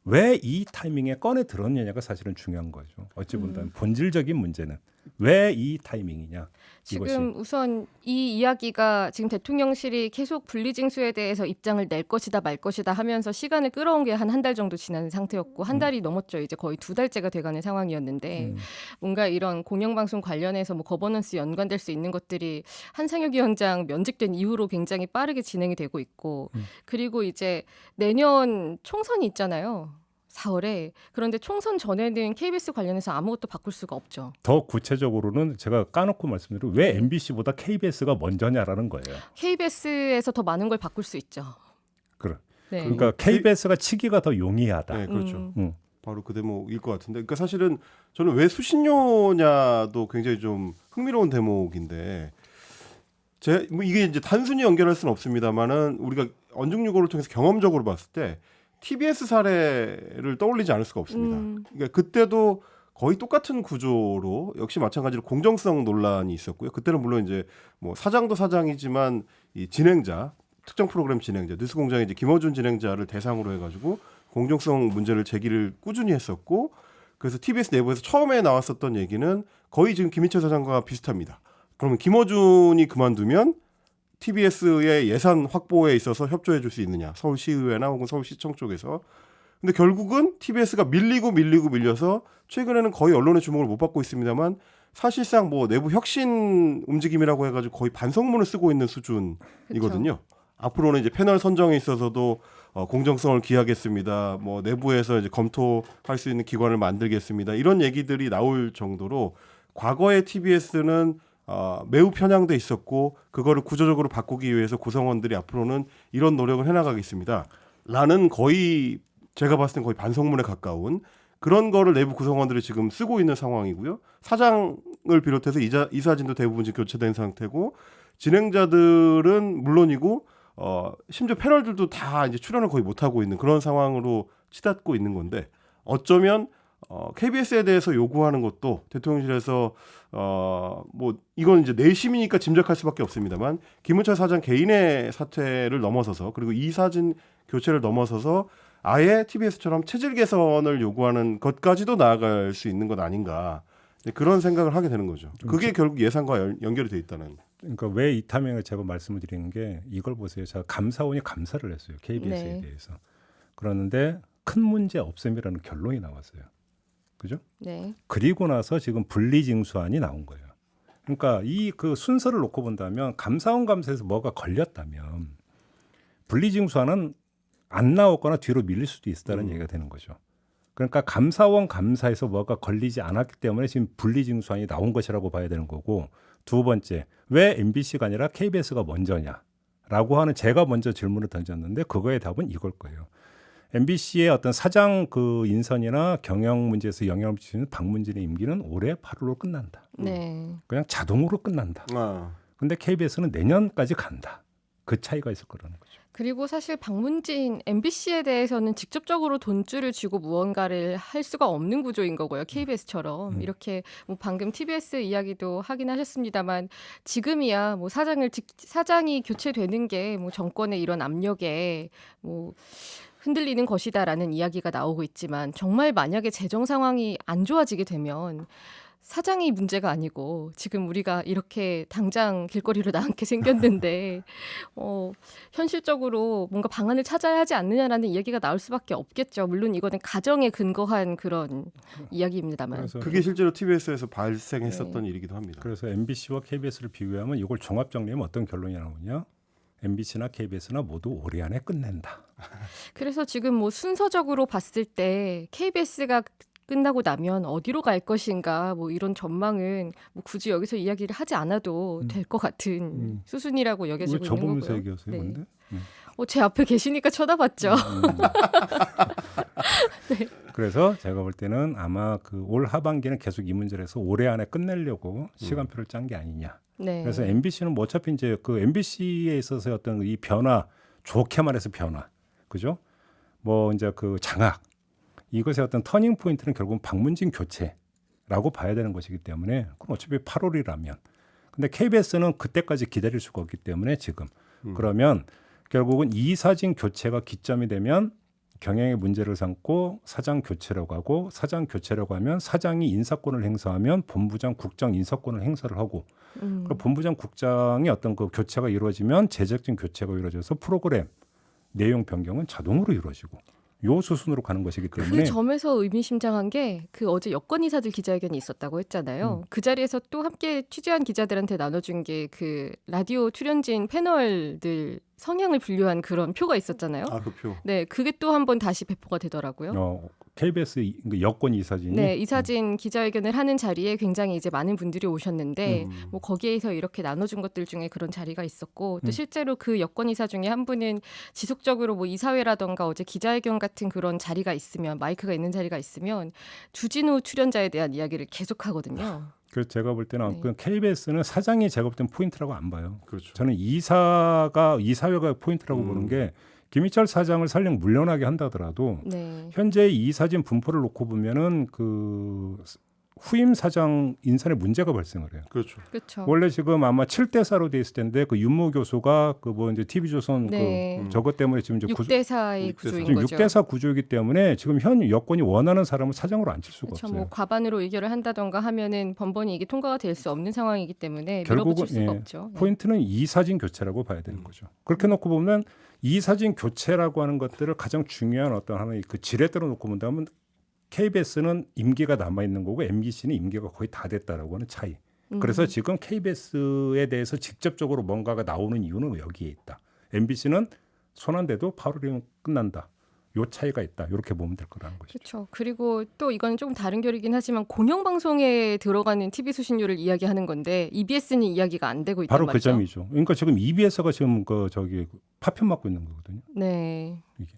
S1: 왜 이 타이밍에 꺼내 들었느냐가 사실은 중요한 거죠. 어찌 본다면 본질적인 문제는 왜 이 타이밍이냐.
S3: 지금
S1: 이것이.
S3: 우선 이 이야기가 지금 대통령실이 계속 분리징수에 대해서 입장을 낼 것이다 말 것이다 하면서 시간을 끌어온 게 한 달 정도 지난 상태였고 한 달이 넘었죠. 이제 거의 2달째가 돼가는 상황이었는데 뭔가 이런 공영방송 관련해서 뭐 거버넌스 연관될 수 있는 것들이 한상혁 위원장 면직된 이후로 굉장히 빠르게 진행이 되고 있고 그리고 이제 내년 총선이 있잖아요. 4월에. 그런데 총선 전에는 KBS 관련해서 아무것도 바꿀 수가 없죠.
S1: 더 구체적으로는 제가 까놓고 말씀드리면 왜 MBC보다 KBS가 먼저냐라는 거예요.
S3: KBS에서 더 많은 걸 바꿀 수 있죠. 네.
S1: 그러니까 KBS가 치기가 더 용이하다.
S2: 네, 그렇죠.
S1: 음.
S2: 바로 그 대목일 것 같은데. 그러니까 사실은 저는 왜 수신료냐도 굉장히 좀 흥미로운 대목인데, 뭐 이게 이제 단순히 연결할 수는 없습니다만은 우리가 언중유고를 통해서 경험적으로 봤을 때 TBS 사례를 떠올리지 않을 수가 없습니다. 그러니까 그때도 거의 똑같은 구조로 역시 마찬가지로 공정성 논란이 있었고요. 그때는 물론 이제 뭐 사장도 사장이지만 이 진행자, 특정 프로그램 진행자, 뉴스공장의 이제 김어준 진행자를 대상으로 해가지고 공정성 문제를 제기를 꾸준히 했었고, 그래서 TBS 내부에서 처음에 나왔었던 얘기는 거의 지금 김희철 사장과 비슷합니다. 그러면 김어준이 그만두면 TBS의 예산 확보에 있어서 협조해 줄 수 있느냐, 서울시의회나 혹은 서울시청 쪽에서. 근데 결국은 TBS가 밀려서 최근에는 거의 언론의 주목을 못 받고 있습니다만 사실상 뭐 내부 혁신 움직임이라고 해가지고 거의 반성문을 쓰고 있는 수준이거든요. 그쵸. 앞으로는 이제 패널 선정에 있어서도 공정성을 기하겠습니다. 뭐 내부에서 이제 검토할 수 있는 기관을 만들겠습니다. 이런 얘기들이 나올 정도로 과거의 TBS는 매우 편향돼 있었고 그거를 구조적으로 바꾸기 위해서 구성원들이 앞으로는 이런 노력을 해나가겠습니다. 라는 거의 제가 봤을 땐 거의 반성문에 가까운 그런 거를 내부 구성원들이 지금 쓰고 있는 상황이고요. 사장을 비롯해서 이사진도 대부분 지금 교체된 상태고 진행자들은 물론이고 심지어 패널들도 다 이제 출연을 거의 못 하고 있는 그런 상황으로 치닫고 있는 건데 어쩌면 KBS에 대해서 요구하는 것도 대통령실에서 뭐 이건 이제 내심이니까 짐작할 수밖에 없습니다만 김은철 사장 개인의 사퇴를 넘어서서 그리고 이사진 교체를 넘어서서 아예 TBS처럼 체질 개선을 요구하는 것까지도 나아갈 수 있는 것 아닌가 그런 생각을 하게 되는 거죠. 그게 결국 예산과 연결이 돼 있다는.
S1: 그러니까 왜 이 타명을 제가 말씀을 드리는 게 이걸 보세요. 제가 감사원이 감사를 했어요. KBS에
S3: 네.
S1: 대해서. 그러는데 큰 문제 없음이라는 결론이 나왔어요. 그죠?
S3: 네.
S1: 그리고 나서 지금 분리징수안이 나온 거예요. 그러니까 이 그 순서를 놓고 본다면 감사원 감사에서 뭐가 걸렸다면 분리징수안은 안 나왔거나 뒤로 밀릴 수도 있다는 얘기가 되는 거죠. 그러니까 감사원 감사에서 뭐가 걸리지 않았기 때문에 지금 분리징수안이 나온 것이라고 봐야 되는 거고, 두 번째, 왜 MBC가 아니라 KBS가 먼저냐라고 하는 제가 먼저 질문을 던졌는데 그거의 답은 이걸 거예요. MBC의 어떤 사장 그 인선이나 경영 문제에서 영향을 미치는 박문진의 임기는 올해 8월로 끝난다.
S3: 네.
S1: 그냥 자동으로 끝난다.
S2: 아.
S1: 근데 KBS는 내년까지 간다. 그 차이가 있을 거라는 거죠.
S3: 그리고 사실 박문진 MBC에 대해서는 직접적으로 돈줄을 쥐고 무언가를 할 수가 없는 구조인 거고요. KBS처럼 이렇게 뭐 방금 TBS 이야기도 하긴 하셨습니다만 지금이야 뭐 사장이 교체되는 게 뭐 정권의 이런 압력에 뭐 흔들리는 것이다라는 이야기가 나오고 있지만 정말 만약에 재정 상황이 안 좋아지게 되면 사장이 문제가 아니고 지금 우리가 이렇게 당장 길거리로 나앉게 생겼는데 현실적으로 뭔가 방안을 찾아야 하지 않느냐라는 이야기가 나올 수밖에 없겠죠. 물론 이거는 가정에 근거한 그런 이야기입니다만.
S1: 그래서
S2: 그게 실제로 TBS에서 발생했었던 일이기도 합니다.
S1: 그래서 MBC와 KBS를 비교하면 이걸 종합 정리하면 어떤 결론이 나오냐? MBC나 KBS나 모두 올해 안에 끝낸다.
S3: 그래서 지금 뭐 순서적으로 봤을 때 KBS가 끝나고 나면 어디로 갈 것인가 뭐 이런 전망은 뭐 굳이 여기서 이야기를 하지 않아도 될 것 같은 수순이라고 여겨지고
S1: 왜
S3: 있는
S1: 저보면서
S3: 거고요.
S1: 얘기하세요?
S3: 네.
S1: 근데?
S3: 제 앞에 계시니까 쳐다봤죠. 네.
S1: 그래서 제가 볼 때는 아마 그 올 하반기는 계속 이 문제를 해서 올해 안에 끝내려고 시간표를 짠 게 아니냐.
S3: 네.
S1: 그래서 MBC는 뭐 어차피 이제 그 MBC에 있어서 어떤 이 변화, 좋게 말해서 변화, 그죠? 뭐 이제 그 장악, 이것의 어떤 터닝 포인트는 결국은 박문진 교체라고 봐야 되는 것이기 때문에 그럼 어차피 8월이라면, 근데 KBS는 그때까지 기다릴 수가 없기 때문에 지금 그러면 결국은 이사진 교체가 기점이 되면 경영의 문제를 삼고 사장 교체라고 하고, 사장 교체라고 하면 사장이 인사권을 행사하면 본부장, 국장 인사권을 행사를 하고, 그 본부장, 국장의 어떤 그 교체가 이루어지면 제작진 교체가 이루어져서 프로그램 내용 변경은 자동으로 이루어지고 요 수순으로 가는 것이기 때문에
S3: 그 점에서 의미심장한 게 그 어제 여권이사들 기자회견이 있었다고 했잖아요. 그 자리에서 또 함께 취재한 기자들한테 나눠준 게 그 라디오 출연진 패널들 성향을 분류한 그런 표가 있었잖아요.
S2: 아, 그 표.
S3: 네, 그게 또 한 번 다시 배포가 되더라고요.
S1: KBS 여권 이사진이
S3: 네, 이사진 기자회견을 하는 자리에 굉장히 이제 많은 분들이 오셨는데 뭐 거기에서 이렇게 나눠준 것들 중에 그런 자리가 있었고 또 실제로 그 여권 이사 중에 한 분은 지속적으로 뭐 이사회라던가 어제 기자회견 같은 그런 자리가 있으면, 마이크가 있는 자리가 있으면 주진우 출연자에 대한 이야기를 계속하거든요.
S1: 그래서 제가 볼 때는
S3: 네.
S1: 그 KBS는 사장이 제가 볼 때는 포인트라고 안 봐요.
S2: 그렇죠.
S1: 저는 이사회가 포인트라고 보는 게, 김희철 사장을 설령 물러나게 한다더라도
S3: 네.
S1: 현재 이사진 분포를 놓고 보면은 그 후임 사장 인선에 문제가 발생을 해요.
S2: 그렇죠.
S3: 그렇죠.
S1: 원래 지금 아마 7대4로 돼 있을 텐데 그 윤모 교수가 그 뭐 이제 TV조선
S3: 네.
S1: 그 저것 때문에 지금 이제
S3: 6대4의
S2: 6대4.
S3: 구조인
S1: 지금
S3: 거죠.
S1: 6대4 구조이기 때문에 지금 현 여권이 원하는 사람을 사장으로 앉힐 수가
S3: 그렇죠.
S1: 없어요.
S3: 뭐 과반으로 의결을 한다던가 하면은 번번이 이게 통과가 될 수 없는 상황이기 때문에
S1: 결국은
S3: 밀어붙일 수가 없죠. 네.
S1: 포인트는 이사진 교체라고 봐야 되는 거죠. 그렇게 놓고 보면 이사진 교체라고 하는 것들을 가장 중요한 어떤 하나의 그 지렛대로 놓고 본다면 KBS는 임기가 남아 있는 거고 MBC는 임기가 거의 다 됐다라고 하는 차이. 그래서 지금 KBS에 대해서 직접적으로 뭔가가 나오는 이유는 여기에 있다. MBC는 손안대도 8월이면 끝난다. 요 차이가 있다. 이렇게 보면 될 거라는 것이죠.
S3: 그렇죠. 그리고 또 이건 조금 다른 결이긴 하지만 공영방송에 들어가는 TV 수신료를 이야기하는 건데 EBS는 이야기가 안 되고 있단
S1: 바로
S3: 말이죠.
S1: 그 점이죠. 그러니까 지금 EBS가 지금 그 저기 파편 맞고 있는 거거든요.
S3: 네.
S1: 이게.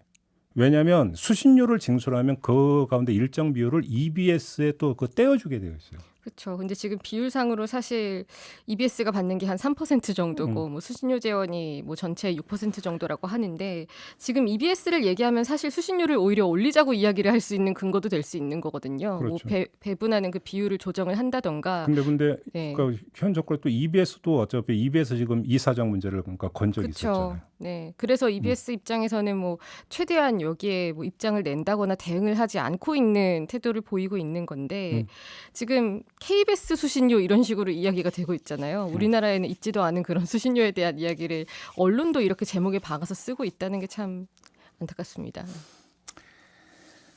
S1: 왜냐하면 수신료를 징수하면 그 가운데 일정 비율을 EBS에 또 그 떼어주게 되어 있어요.
S3: 그렇죠. 근데 지금 비율상으로 사실 EBS가 받는 게 한 3% 정도고 뭐 수신료 재원이 뭐 전체의 6% 정도라고 하는데 지금 EBS를 얘기하면 사실 수신료를 오히려 올리자고 이야기를 할 수 있는 근거도 될 수 있는 거거든요.
S1: 그렇죠.
S3: 뭐 배분하는 그 비율을 조정을 한다던가.
S1: 근데
S3: 네.
S1: 그러니까 현 정권 또 EBS도 어차피 EBS 지금 이사장 문제를 그러니까 건 적이
S3: 그렇죠.
S1: 있었잖아요.
S3: 네. 그래서 EBS 입장에서는 뭐 최대한 여기에 뭐 입장을 낸다거나 대응을 하지 않고 있는 태도를 보이고 있는 건데 지금 KBS 수신료 이런 식으로 이야기가 되고 있잖아요. 우리나라에는 있지도 않은 그런 수신료에 대한 이야기를 언론도 이렇게 제목에 박아서 쓰고 있다는 게 참 안타깝습니다.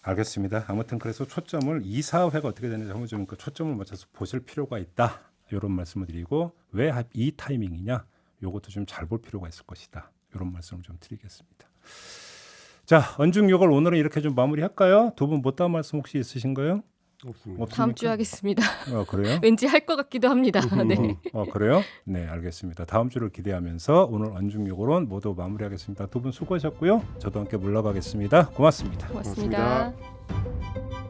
S1: 알겠습니다. 아무튼 그래서 초점을 이사회가 어떻게 되는지 한번 좀 그 초점을 맞춰서 보실 필요가 있다. 이런 말씀을 드리고 왜 이 타이밍이냐? 이것도 좀 잘 볼 필요가 있을 것이다. 이런 말씀을 좀 드리겠습니다. 자, 언중요걸 오늘은 이렇게 좀 마무리할까요? 두 분 못다한 말씀 혹시 있으신가요?
S2: 없습니다.
S3: 다음 주에 하겠습니다.
S1: 그래요?
S3: 왠지 할 것 같기도 합니다. 네.
S1: 그래요? 네, 알겠습니다. 다음 주를 기대하면서 오늘 언중요걸은 모두 마무리하겠습니다. 두 분 수고하셨고요. 저도 함께 물러가겠습니다. 고맙습니다.
S3: 고맙습니다.
S2: 고맙습니다.